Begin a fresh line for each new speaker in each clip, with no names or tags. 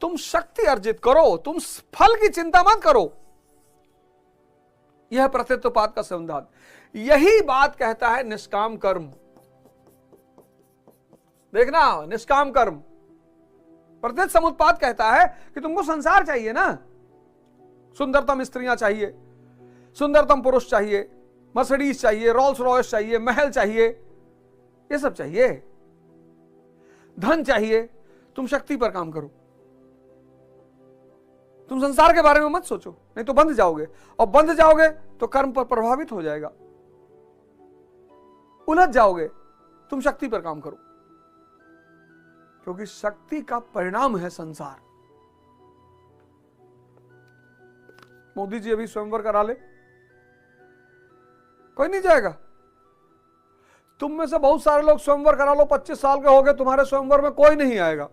तुम शक्ति अर्जित करो, तुम फल की चिंता मत करो। यह प्रतित्वपाद का सिद्धांत, यही बात कहता है निष्काम कर्म। देखना, निष्काम कर्म। प्रतित समुत्पाद कहता है कि तुमको संसार चाहिए ना, सुंदरतम स्त्रियां चाहिए, सुंदरतम पुरुष चाहिए, मर्सिडीज चाहिए, रोल्स रॉयस चाहिए, महल चाहिए, ये सब चाहिए, धन चाहिए। तुम शक्ति पर काम करो, तुम संसार के बारे में मत सोचो, नहीं तो बंध जाओगे, और बंध जाओगे तो कर्म पर प्रभावित हो जाएगा, उलझ जाओगे। तुम शक्ति पर काम करो, क्योंकि शक्ति का परिणाम है संसार। मोदी जी अभी स्वयंवर करा ले, कोई नहीं जाएगा। तुम में से बहुत सारे लोग स्वयंवर करा लो, 25 साल के हो गए, तुम्हारे स्वयंवर में कोई नहीं आएगा।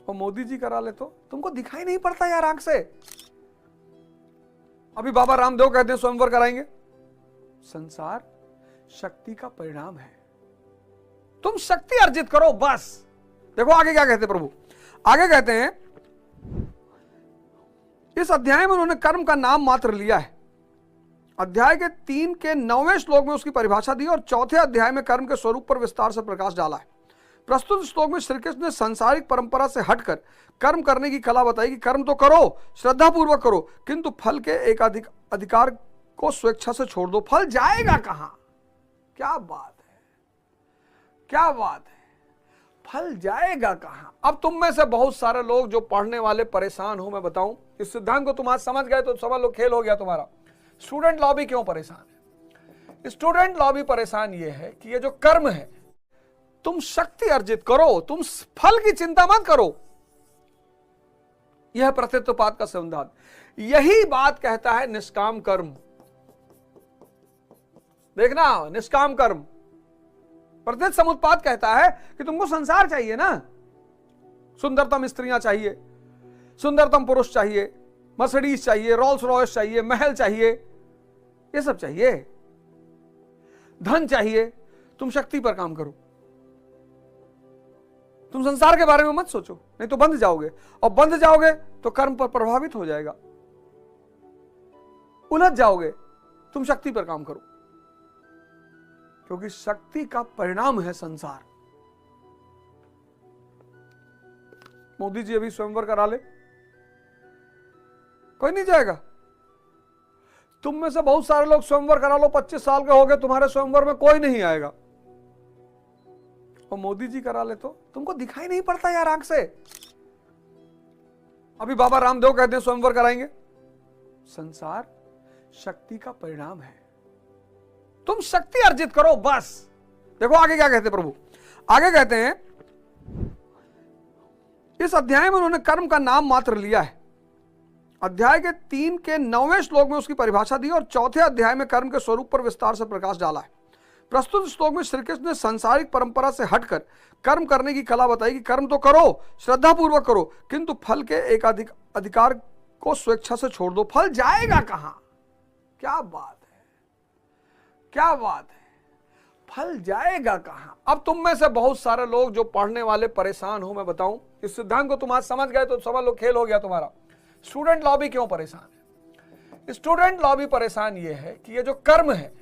और मोदी जी करा ले तो तुमको दिखाई नहीं पड़ता यार आंख से। अभी बाबा रामदेव कहते हैं स्वयंवर कराएंगे। संसार शक्ति का परिणाम है, तुम शक्ति अर्जित करो बस। देखो आगे क्या कहते प्रभु, आगे कहते हैं इस अध्याय में उन्होंने कर्म का नाम मात्र लिया है। अध्याय के 3 के 9वें श्लोक में उसकी परिभाषा दी और चौथे अध्याय में कर्म के स्वरूप पर विस्तार से प्रकाश डाला है। प्रस्तुत श्लोक में श्री कृष्ण ने सांसारिक परंपरा से हटकर कर्म करने की कला बताई कि कर्म तो करो, श्रद्धा पूर्वक करो, किंतु फल के एकाधिक अधिकार को स्वेच्छा से छोड़ दो। फल जाएगा कहां? क्या बात है, क्या बात है, फल जाएगा कहां? अब तुम में से बहुत सारे लोग जो पढ़ने वाले परेशान हो, मैं बताऊं इस सिद्धांत को तुम आज समझ गए तो समझ लो खेल हो गया तुम्हारा। स्टूडेंट लॉबी क्यों परेशान है? स्टूडेंट लॉबी परेशान ये है कि ये जो कर्म है, तुम शक्ति अर्जित करो, तुम फल की चिंता मत करो। यह प्रतित्वपाद का सिद्धांत, यही बात कहता है निष्काम कर्म। देखना, निष्काम कर्म। प्रतित समुत्पाद कहता है कि तुमको संसार चाहिए ना, सुंदरतम स्त्रियां चाहिए, सुंदरतम पुरुष चाहिए, मर्सिडीज चाहिए, रोल्स रॉयस चाहिए, महल चाहिए, ये सब चाहिए, धन चाहिए। तुम शक्ति पर काम करो, तुम संसार के बारे में मत सोचो, नहीं तो बंध जाओगे, और बंध जाओगे तो कर्म पर प्रभावित हो जाएगा, उलझ जाओगे। तुम शक्ति पर काम करो, क्योंकि शक्ति का परिणाम है संसार। मोदी जी अभी स्वयंवर करा ले, कोई नहीं जाएगा। तुम में से बहुत सारे लोग स्वयंवर करा लो, 25 साल के हो गए, तुम्हारे स्वयंवर में कोई नहीं आएगा। और मोदी जी करा ले तो तुमको दिखाई नहीं पड़ता यार आंख से। अभी बाबा रामदेव कहते हैं स्वयंवर कराएंगे। संसार शक्ति का परिणाम है, तुम शक्ति अर्जित करो बस। देखो आगे क्या कहते प्रभु, आगे कहते हैं इस अध्याय में उन्होंने कर्म का नाम मात्र लिया है। अध्याय के 3 के 9वें श्लोक में उसकी परिभाषा दी और चौथे अध्याय में कर्म के स्वरूप पर विस्तार से प्रकाश डाला है। प्रस्तुत श्लोक में श्री कृष्ण ने सांसारिक परंपरा से हटकर कर्म करने की कला बताई कि कर्म तो करो, श्रद्धा पूर्वक करो, किंतु फल के एकाधिक अधिकार को स्वेच्छा से छोड़ दो। फल जाएगा कहां? क्या बात है, क्या बात है, फल जाएगा कहां? अब तुम में से बहुत सारे लोग जो पढ़ने वाले परेशान हो, मैं बताऊं इस सिद्धांत को तुम आज समझ गए तो समझ लो खेल हो गया तुम्हारा। स्टूडेंट लॉबी क्यों परेशान है? स्टूडेंट लॉबी परेशान ये है कि ये जो कर्म है,